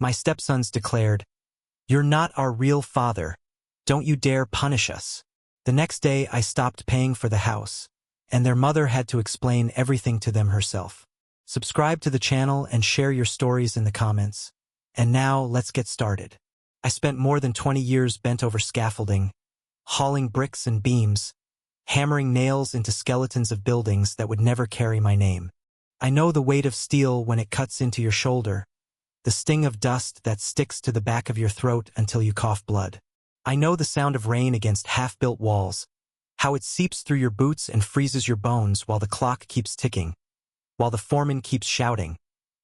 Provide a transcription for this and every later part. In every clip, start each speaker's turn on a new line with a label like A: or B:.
A: My stepsons declared, "You're not our real father. Don't you dare punish us." The next day I stopped paying for the house, and their mother had to explain everything to them herself. Subscribe to the channel and share your stories in the comments. And now, let's get started. I spent more than 20 years bent over scaffolding, hauling bricks and beams, hammering nails into skeletons of buildings that would never carry my name. I know the weight of steel when it cuts into your shoulder, the sting of dust that sticks to the back of your throat until you cough blood. I know the sound of rain against half-built walls, how it seeps through your boots and freezes your bones while the clock keeps ticking, while the foreman keeps shouting,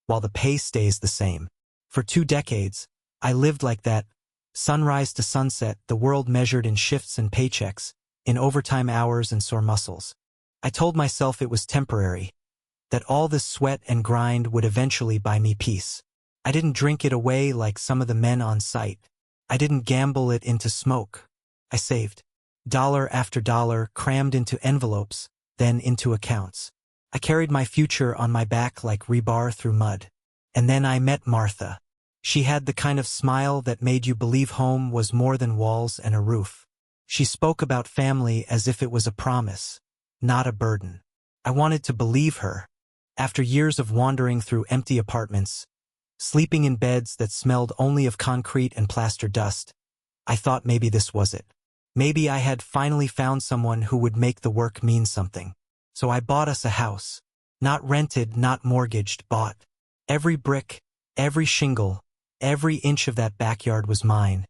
A: while the pay stays the same. For 2 decades, I lived like that, sunrise to sunset, the world measured in shifts and paychecks, in overtime hours and sore muscles. I told myself it was temporary, that all this sweat and grind would eventually buy me peace. I didn't drink it away like some of the men on site. I didn't gamble it into smoke. I saved. Dollar after dollar crammed into envelopes, then into accounts. I carried my future on my back like rebar through mud. And then I met Martha. She had the kind of smile that made you believe home was more than walls and a roof. She spoke about family as if it was a promise, not a burden. I wanted to believe her. After years of wandering through empty apartments, sleeping in beds that smelled only of concrete and plaster dust, I thought maybe this was it. Maybe I had finally found someone who would make the work mean something. So I bought us a house. Not rented, not mortgaged, bought. Every brick, every shingle, every inch of that backyard was mine.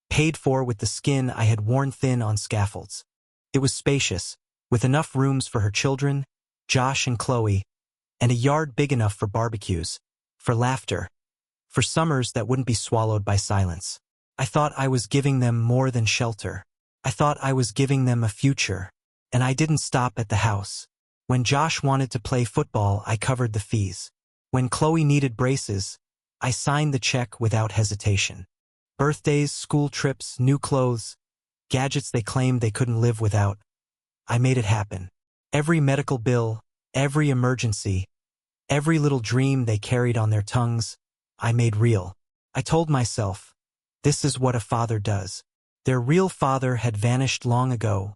A: Paid for with the skin I had worn thin on scaffolds. It was spacious, with enough rooms for her children, Josh and Chloe, and a yard big enough for barbecues, for laughter, for summers that wouldn't be swallowed by silence. I thought I was giving them more than shelter. I thought I was giving them a future. And I didn't stop at the house. When Josh wanted to play football, I covered the fees. When Chloe needed braces, I signed the check without hesitation. Birthdays, school trips, new clothes, gadgets they claimed they couldn't live without. I made it happen. Every medical bill, every emergency, every little dream they carried on their tongues, I made real. I told myself, this is what a father does. Their real father had vanished long ago,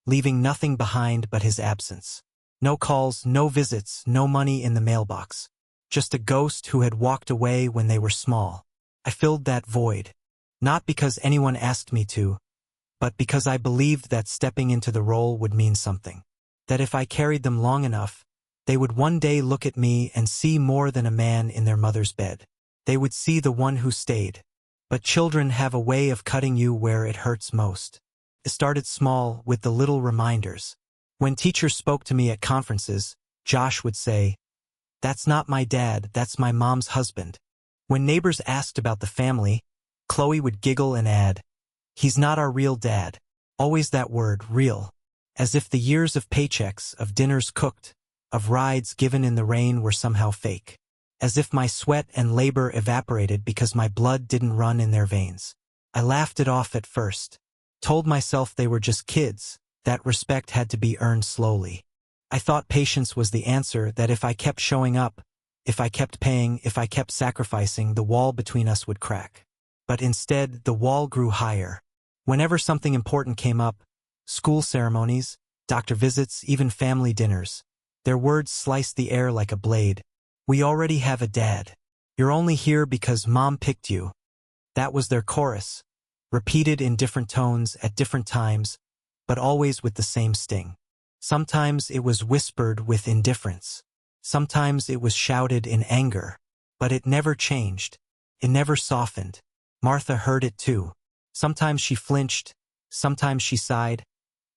A: leaving nothing behind but his absence. No calls, no visits, no money in the mailbox. Just a ghost who had walked away when they were small. I filled that void, not because anyone asked me to, but because I believed that stepping into the role would mean something. That if I carried them long enough, they would one day look at me and see more than a man in their mother's bed. They would see the one who stayed. But children have a way of cutting you where it hurts most. It started small, with the little reminders. When teachers spoke to me at conferences, Josh would say, "That's not my dad, that's my mom's husband." When neighbors asked about the family, Chloe would giggle and add, "He's not our real dad." Always that word, real. As if the years of paychecks, of dinners cooked, of rides given in the rain were somehow fake. As if my sweat and labor evaporated because my blood didn't run in their veins. I laughed it off at first. Told myself they were just kids, that respect had to be earned slowly. I thought patience was the answer, that if I kept showing up, if I kept paying, if I kept sacrificing, the wall between us would crack. But instead, the wall grew higher. Whenever something important came up, school ceremonies, doctor visits, even family dinners, their words sliced the air like a blade. "We already have a dad. You're only here because mom picked you." That was their chorus, repeated in different tones at different times, but always with the same sting. Sometimes it was whispered with indifference. Sometimes it was shouted in anger. But it never changed. It never softened. Martha heard it too. Sometimes she flinched, sometimes she sighed,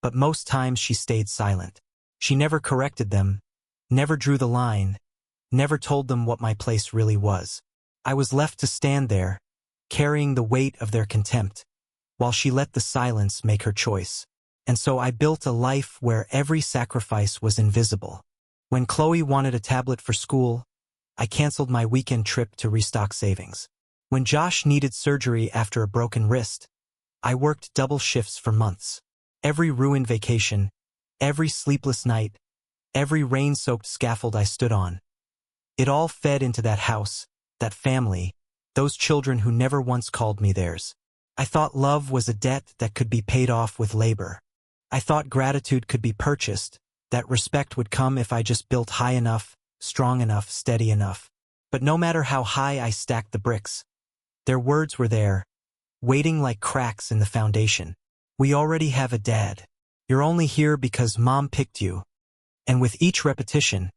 A: but most times she stayed silent. She never corrected them, never drew the line, never told them what my place really was. I was left to stand there, carrying the weight of their contempt, while she let the silence make her choice. And so I built a life where every sacrifice was invisible. When Chloe wanted a tablet for school, I canceled my weekend trip to restock savings. When Josh needed surgery after a broken wrist, I worked double shifts for months. Every ruined vacation, every sleepless night, every rain-soaked scaffold I stood on, it all fed into that house, that family, those children who never once called me theirs. I thought love was a debt that could be paid off with labor. I thought gratitude could be purchased, that respect would come if I just built high enough, strong enough, steady enough. But no matter how high I stacked the bricks, their words were there, waiting like cracks in the foundation. We already have a dad. You're only here because mom picked you. And with each repetition,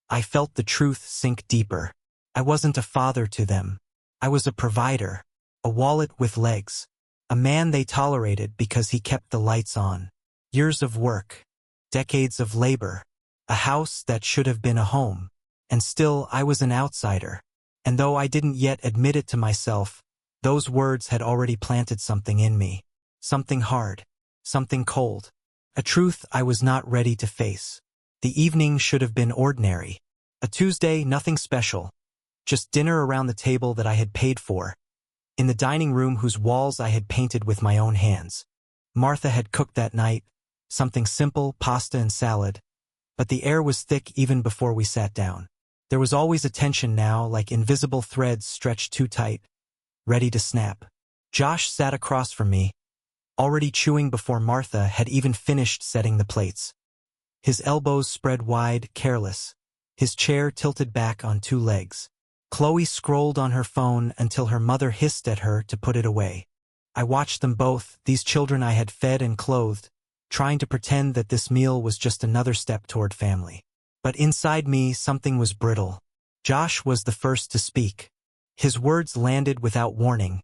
A: I felt the truth sink deeper. I wasn't a father to them. I was a provider, a wallet with legs, a man they tolerated because he kept the lights on. Years of work, decades of labor, a house that should have been a home. And still I was an outsider. And though I didn't yet admit it to myself, those words had already planted something in me. Something hard, something cold, a truth I was not ready to face. The evening should have been ordinary. A Tuesday, nothing special. Just dinner around the table that I had paid for. In the dining room whose walls I had painted with my own hands. Martha had cooked that night, something simple, pasta and salad. But the air was thick even before we sat down. There was always a tension now, like invisible threads stretched too tight, ready to snap. Josh sat across from me, already chewing before Martha had even finished setting the plates. His elbows spread wide, careless, his chair tilted back on two legs. Chloe scrolled on her phone until her mother hissed at her to put it away. I watched them both, these children I had fed and clothed, trying to pretend that this meal was just another step toward family. But inside me, something was brittle. Josh was the first to speak. His words landed without warning,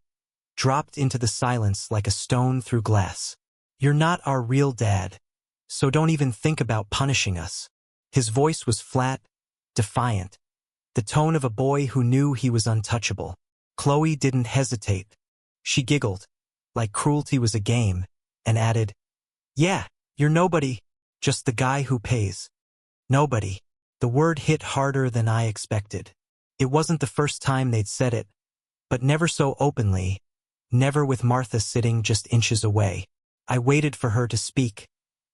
A: dropped into the silence like a stone through glass. You're not our real dad, so don't even think about punishing us. His voice was flat, defiant, the tone of a boy who knew he was untouchable. Chloe didn't hesitate. She giggled, like cruelty was a game, and added, "Yeah, you're nobody, just the guy who pays." Nobody. The word hit harder than I expected. It wasn't the first time they'd said it, but never so openly, never with Martha sitting just inches away. I waited for her to speak,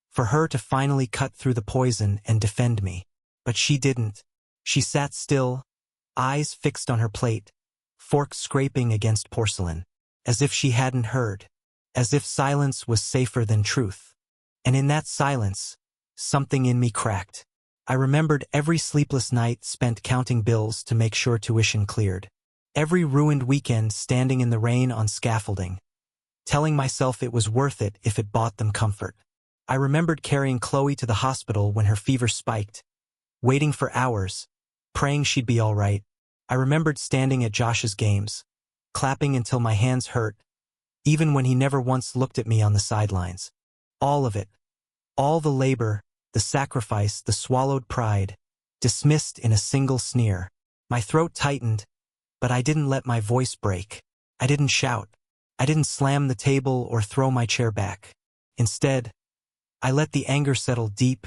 A: for her to finally cut through the poison and defend me. But she didn't. She sat still, eyes fixed on her plate, fork scraping against porcelain, as if she hadn't heard, as if silence was safer than truth. And in that silence, something in me cracked. I remembered every sleepless night spent counting bills to make sure tuition cleared. Every ruined weekend standing in the rain on scaffolding, telling myself it was worth it if it bought them comfort. I remembered carrying Chloe to the hospital when her fever spiked, waiting for hours, praying she'd be all right. I remembered standing at Josh's games, clapping until my hands hurt, even when he never once looked at me on the sidelines. All of it, all the labor, the sacrifice, the swallowed pride, dismissed in a single sneer. My throat tightened, but I didn't let my voice break. I didn't shout. I didn't slam the table or throw my chair back. Instead, I let the anger settle deep,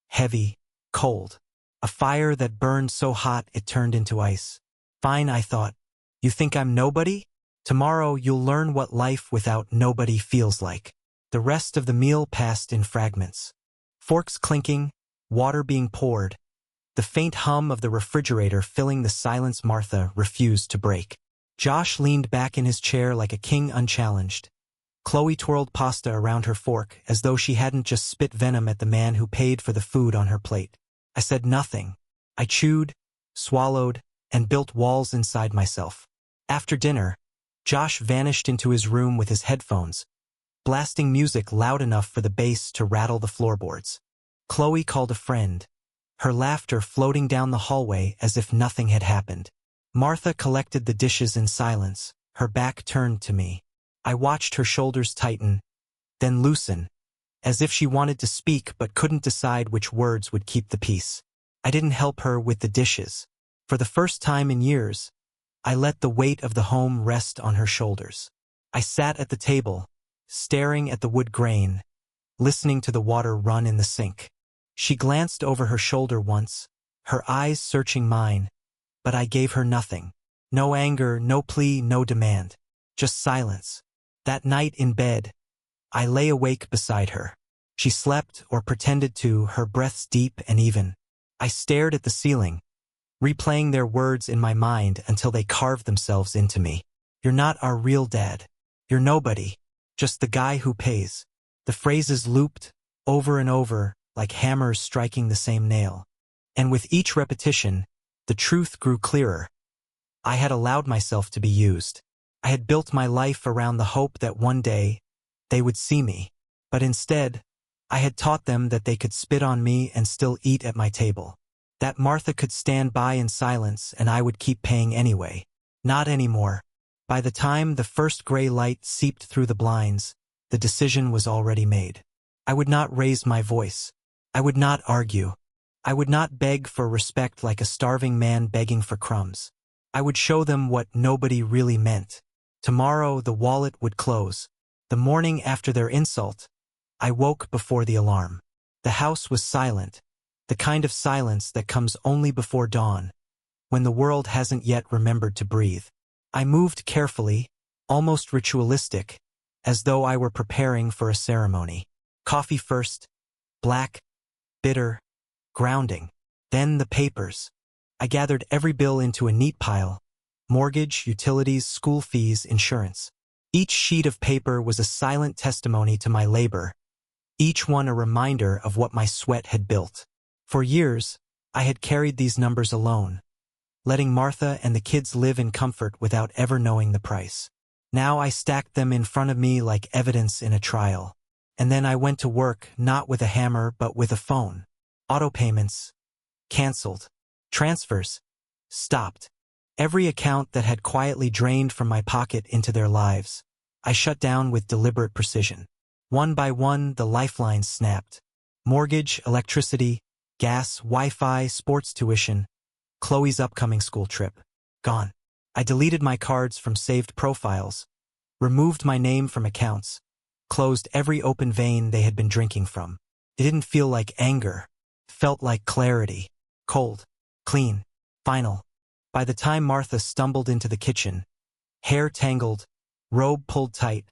A: heavy, cold. A fire that burned so hot it turned into ice. Fine, I thought. You think I'm nobody? Tomorrow you'll learn what life without nobody feels like. The rest of the meal passed in fragments. Forks clinking, water being poured, the faint hum of the refrigerator filling the silence Martha refused to break. Josh leaned back in his chair like a king unchallenged. Chloe twirled pasta around her fork as though she hadn't just spit venom at the man who paid for the food on her plate. I said nothing. I chewed, swallowed, and built walls inside myself. After dinner, Josh vanished into his room with his headphones, blasting music loud enough for the bass to rattle the floorboards. Chloe called a friend, her laughter floating down the hallway as if nothing had happened. Martha collected the dishes in silence, her back turned to me. I watched her shoulders tighten, then loosen, as if she wanted to speak but couldn't decide which words would keep the peace. I didn't help her with the dishes. For the first time in years, I let the weight of the home rest on her shoulders. I sat at the table, staring at the wood grain, listening to the water run in the sink. She glanced over her shoulder once, her eyes searching mine, but I gave her nothing. No anger, no plea, no demand. Just silence. That night in bed, I lay awake beside her. She slept or pretended to, her breaths deep and even. I stared at the ceiling, replaying their words in my mind until they carved themselves into me. You're not our real dad. You're nobody. Just the guy who pays. The phrases looped over and over like hammers striking the same nail. And with each repetition, the truth grew clearer. I had allowed myself to be used. I had built my life around the hope that one day they would see me. But instead, I had taught them that they could spit on me and still eat at my table. That Martha could stand by in silence and I would keep paying anyway. Not anymore. By the time the first gray light seeped through the blinds, the decision was already made. I would not raise my voice. I would not argue. I would not beg for respect like a starving man begging for crumbs. I would show them what nobody really meant. Tomorrow the wallet would close. The morning after their insult, I woke before the alarm. The house was silent, the kind of silence that comes only before dawn, when the world hasn't yet remembered to breathe. I moved carefully, almost ritualistic, as though I were preparing for a ceremony. Coffee first, black, bitter, grounding. Then the papers. I gathered every bill into a neat pile: mortgage, utilities, school fees, insurance. Each sheet of paper was a silent testimony to my labor, each one a reminder of what my sweat had built. For years, I had carried these numbers alone, letting Martha and the kids live in comfort without ever knowing the price. Now I stacked them in front of me like evidence in a trial. And then I went to work, not with a hammer but with a phone. Auto payments canceled. Transfers stopped. Every account that had quietly drained from my pocket into their lives, I shut down with deliberate precision. One by one, the lifelines snapped. Mortgage, electricity, gas, Wi-Fi, sports tuition, Chloe's upcoming school trip. Gone. I deleted my cards from saved profiles, removed my name from accounts, closed every open vein they had been drinking from. It didn't feel like anger. It felt like clarity. Cold. Clean. Final. By the time Martha stumbled into the kitchen, hair tangled, robe pulled tight,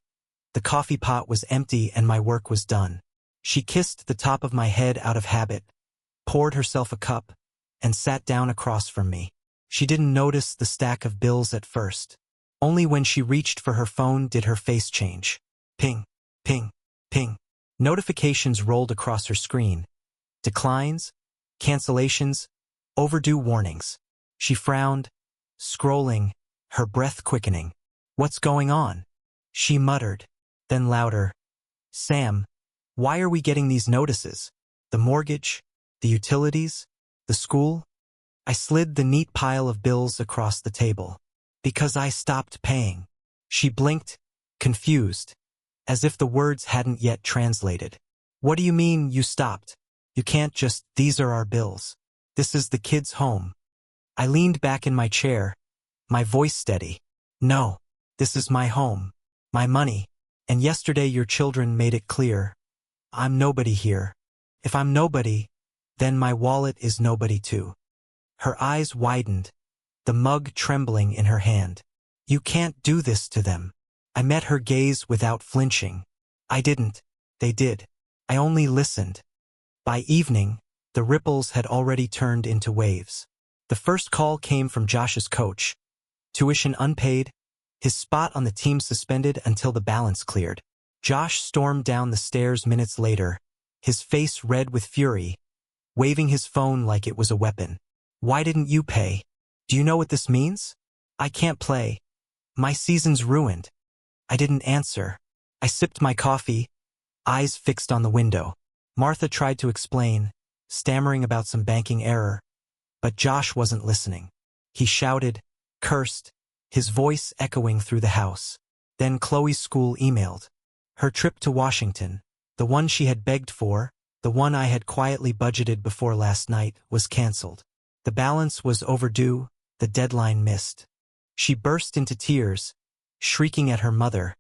A: the coffee pot was empty and my work was done. She kissed the top of my head out of habit, poured herself a cup, and sat down across from me. She didn't notice the stack of bills at first. Only when she reached for her phone did her face change. Ping, ping, ping. Notifications rolled across her screen. Declines, cancellations, overdue warnings. She frowned, scrolling, her breath quickening. What's going on? She muttered. Then louder. Sam, why are we getting these notices? The mortgage? The utilities? The school? I slid the neat pile of bills across the table. Because I stopped paying. She blinked, confused, as if the words hadn't yet translated. What do you mean you stopped? You can't just, these are our bills. This is the kids' home. I leaned back in my chair, my voice steady. No, this is my home, my money. And yesterday your children made it clear. I'm nobody here. If I'm nobody, then my wallet is nobody too. Her eyes widened, the mug trembling in her hand. You can't do this to them. I met her gaze without flinching. I didn't. They did. I only listened. By evening, the ripples had already turned into waves. The first call came from Josh's coach. Tuition unpaid, his spot on the team suspended until the balance cleared. Josh stormed down the stairs minutes later, his face red with fury, waving his phone like it was a weapon. Why didn't you pay? Do you know what this means? I can't play. My season's ruined. I didn't answer. I sipped my coffee, eyes fixed on the window. Martha tried to explain, stammering about some banking error, but Josh wasn't listening. He shouted, cursed, his voice echoing through the house. Then Chloe's school emailed. Her trip to Washington, the one she had begged for, the one I had quietly budgeted before last night, was canceled. The balance was overdue, the deadline missed. She burst into tears, shrieking at her mother,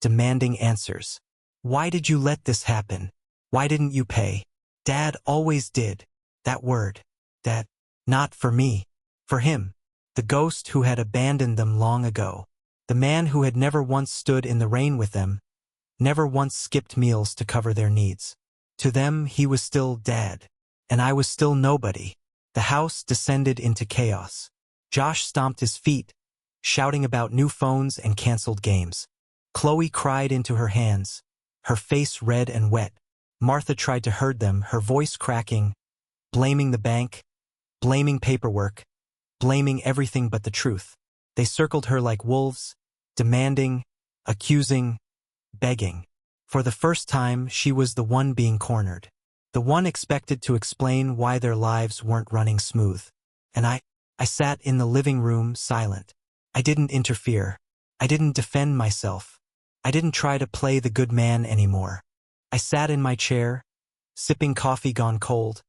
A: demanding answers. Why did you let this happen? Why didn't you pay? Dad always did. That word. That. Not for me. For him. The ghost who had abandoned them long ago. The man who had never once stood in the rain with them, never once skipped meals to cover their needs. To them he was still Dad, and I was still nobody. The house descended into chaos. Josh stomped his feet, shouting about new phones and canceled games. Chloe cried into her hands, her face red and wet. Martha tried to herd them, her voice cracking, blaming the bank, blaming paperwork, blaming everything but the truth. They circled her like wolves, demanding, accusing, begging. For the first time, she was the one being cornered. The one expected to explain why their lives weren't running smooth. And I sat in the living room silent. I didn't interfere. I didn't defend myself. I didn't try to play the good man anymore. I sat in my chair, sipping coffee gone cold,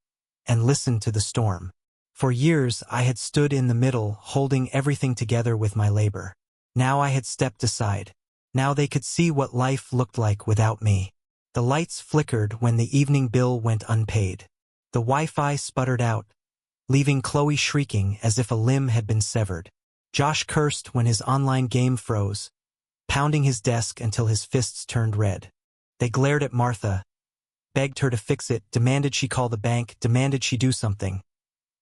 A: and listened to the storm. For years, I had stood in the middle, holding everything together with my labor. Now I had stepped aside. Now they could see what life looked like without me. The lights flickered when the evening bill went unpaid. The Wi-Fi sputtered out, leaving Chloe shrieking as if a limb had been severed. Josh cursed when his online game froze, pounding his desk until his fists turned red. They glared at Martha, begged her to fix it, demanded she call the bank, demanded she do something.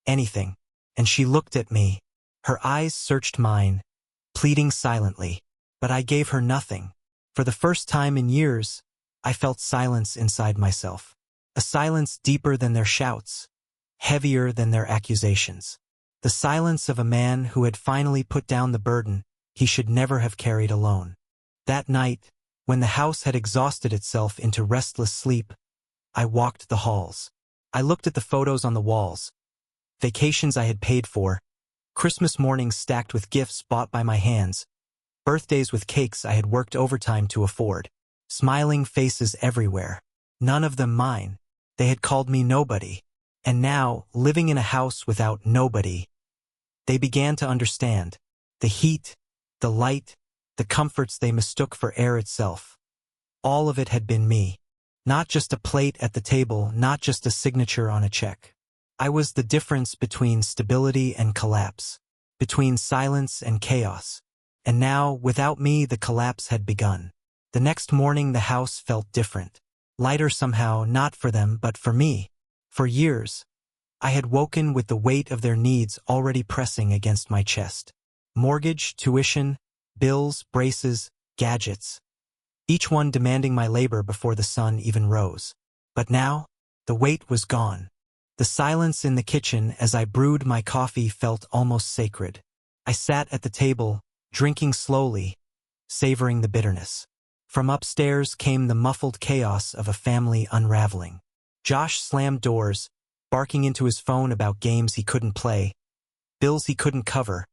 A: Anything. And she looked at me. Her eyes searched mine, pleading silently. But I gave her nothing. For the first time in years, I felt silence inside myself. A silence deeper than their shouts, heavier than their accusations. The silence of a man who had finally put down the burden he should never have carried alone. That night, when the house had exhausted itself into restless sleep, I walked the halls. I looked at the photos on the walls, vacations I had paid for, Christmas mornings stacked with gifts bought by my hands, birthdays with cakes I had worked overtime to afford, smiling faces everywhere. None of them mine. They had called me nobody. And now, living in a house without nobody, they began to understand. The heat, the light, the comforts they mistook for air itself. All of it had been me. Not just a plate at the table, not just a signature on a check. I was the difference between stability and collapse, between silence and chaos. And now, without me, the collapse had begun. The next morning, the house felt different. Lighter somehow, not for them, but for me. For years, I had woken with the weight of their needs already pressing against my chest. Mortgage, tuition, bills, braces, gadgets. Each one demanding my labor before the sun even rose. But now, the weight was gone. The silence in the kitchen as I brewed my coffee felt almost sacred. I sat at the table, drinking slowly, savoring the bitterness. From upstairs came the muffled chaos of a family unraveling. Josh slammed doors, barking into his phone about games he couldn't play, bills he couldn't cover,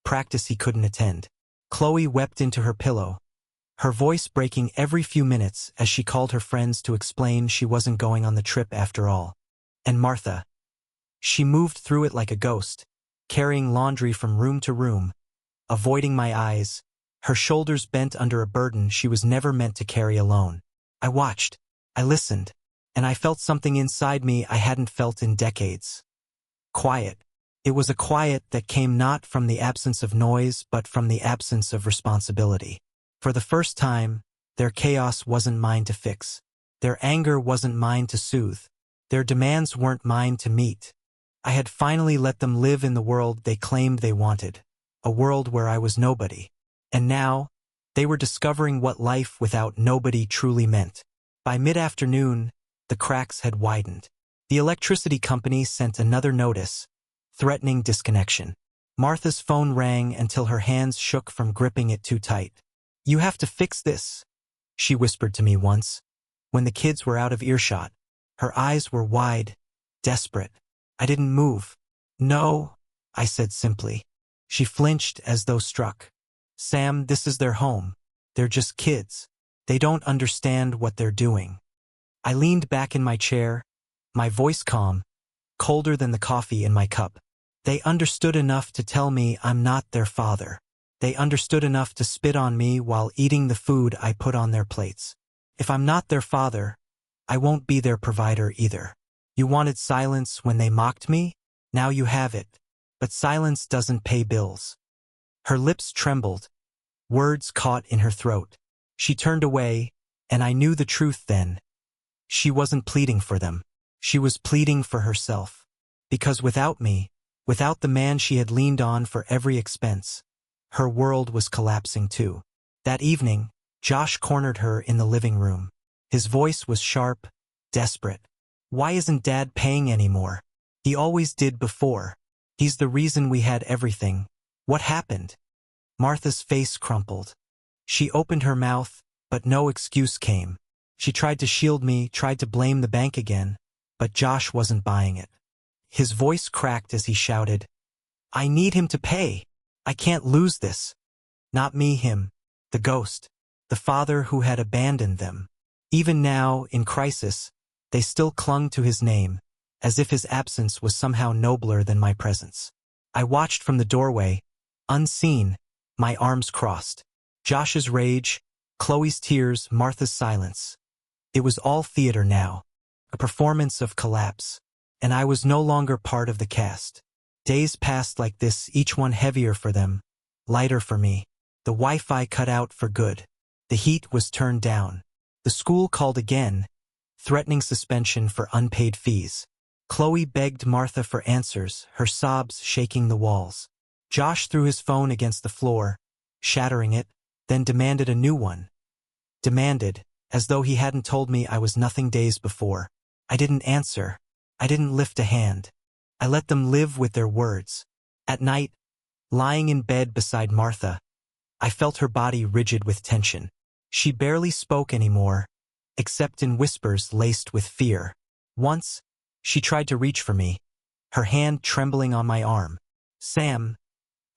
A: practice he couldn't attend. Chloe wept into her pillow, her voice breaking every few minutes as she called her friends to explain she wasn't going on the trip after all. And Martha. She moved through it like a ghost, carrying laundry from room to room, avoiding my eyes, her shoulders bent under a burden she was never meant to carry alone. I watched, I listened, and I felt something inside me I hadn't felt in decades. Quiet. It was a quiet that came not from the absence of noise but from the absence of responsibility. For the first time, their chaos wasn't mine to fix. Their anger wasn't mine to soothe. Their demands weren't mine to meet. I had finally let them live in the world they claimed they wanted, a world where I was nobody. And now, they were discovering what life without nobody truly meant. By mid-afternoon, the cracks had widened. The electricity company sent another notice, threatening disconnection. Martha's phone rang until her hands shook from gripping it too tight. "You have to fix this," she whispered to me once, when the kids were out of earshot. Her eyes were wide, desperate. I didn't move. "No," I said simply. She flinched as though struck. "Sam, this is their home. They're just kids. They don't understand what they're doing." I leaned back in my chair, my voice calm, colder than the coffee in my cup. They understood enough to tell me I'm not their father. They understood enough to spit on me while eating the food I put on their plates. If I'm not their father, I won't be their provider either. You wanted silence when they mocked me? Now you have it. But silence doesn't pay bills. Her lips trembled, words caught in her throat. She turned away, and I knew the truth then. She wasn't pleading for them. She was pleading for herself. Because without me, without the man she had leaned on for every expense, her world was collapsing too. That evening, Josh cornered her in the living room. His voice was sharp, desperate. Why isn't Dad paying anymore? He always did before. He's the reason we had everything. What happened? Martha's face crumpled. She opened her mouth, but no excuse came. She tried to shield me, tried to blame the bank again, but Josh wasn't buying it. His voice cracked as he shouted, "I need him to pay. I can't lose this." Not me, him. The ghost. The father who had abandoned them. Even now, in crisis, they still clung to his name, as if his absence was somehow nobler than my presence. I watched from the doorway, unseen, my arms crossed. Josh's rage, Chloe's tears, Martha's silence. It was all theater now, a performance of collapse, and I was no longer part of the cast. Days passed like this, each one heavier for them, lighter for me. The Wi-Fi cut out for good. The heat was turned down. The school called again, threatening suspension for unpaid fees. Chloe begged Martha for answers, her sobs shaking the walls. Josh threw his phone against the floor, shattering it, then demanded a new one. Demanded, as though he hadn't told me I was nothing days before. I didn't answer. I didn't lift a hand. I let them live with their words. At night, lying in bed beside Martha, I felt her body rigid with tension. She barely spoke anymore, except in whispers laced with fear. Once, she tried to reach for me, her hand trembling on my arm. "Sam,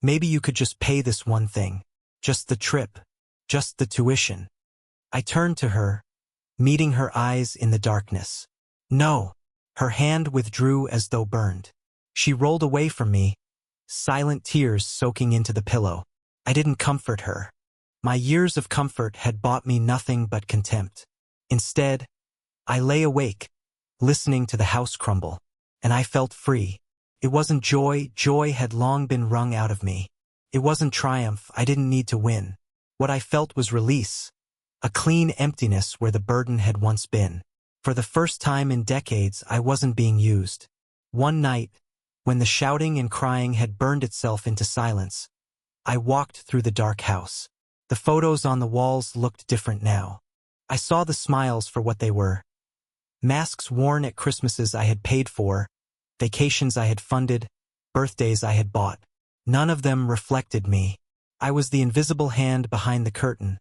A: maybe you could just pay this one thing. Just the trip. Just the tuition." I turned to her, meeting her eyes in the darkness. No. Her hand withdrew as though burned. She rolled away from me, silent tears soaking into the pillow. I didn't comfort her. My years of comfort had bought me nothing but contempt. Instead, I lay awake, listening to the house crumble, and I felt free. It wasn't joy, joy had long been wrung out of me. It wasn't triumph, I didn't need to win. What I felt was release, a clean emptiness where the burden had once been. For the first time in decades, I wasn't being used. One night, when the shouting and crying had burned itself into silence, I walked through the dark house. The photos on the walls looked different now. I saw the smiles for what they were. Masks worn at Christmases I had paid for, vacations I had funded, birthdays I had bought. None of them reflected me. I was the invisible hand behind the curtain,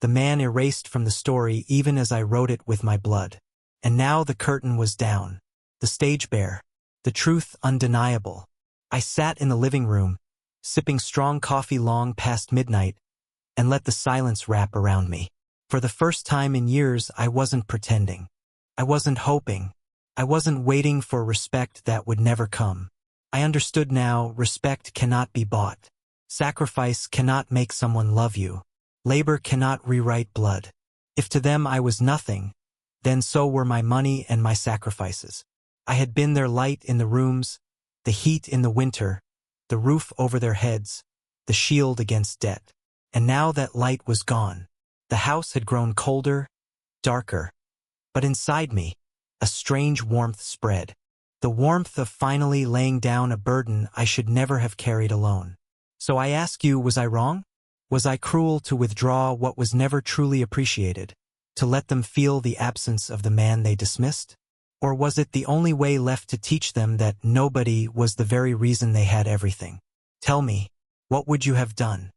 A: the man erased from the story even as I wrote it with my blood. And now the curtain was down, the stage bare, the truth undeniable. I sat in the living room, sipping strong coffee long past midnight, and let the silence wrap around me. For the first time in years, I wasn't pretending. I wasn't hoping. I wasn't waiting for respect that would never come. I understood now, respect cannot be bought. Sacrifice cannot make someone love you. Labor cannot rewrite blood. If to them I was nothing, then so were my money and my sacrifices. I had been their light in the rooms, the heat in the winter, the roof over their heads, the shield against debt. And now that light was gone. The house had grown colder, darker. But inside me, a strange warmth spread. The warmth of finally laying down a burden I should never have carried alone. So I ask you, was I wrong? Was I cruel to withdraw what was never truly appreciated? To let them feel the absence of the man they dismissed? Or was it the only way left to teach them that nobody was the very reason they had everything? Tell me, what would you have done?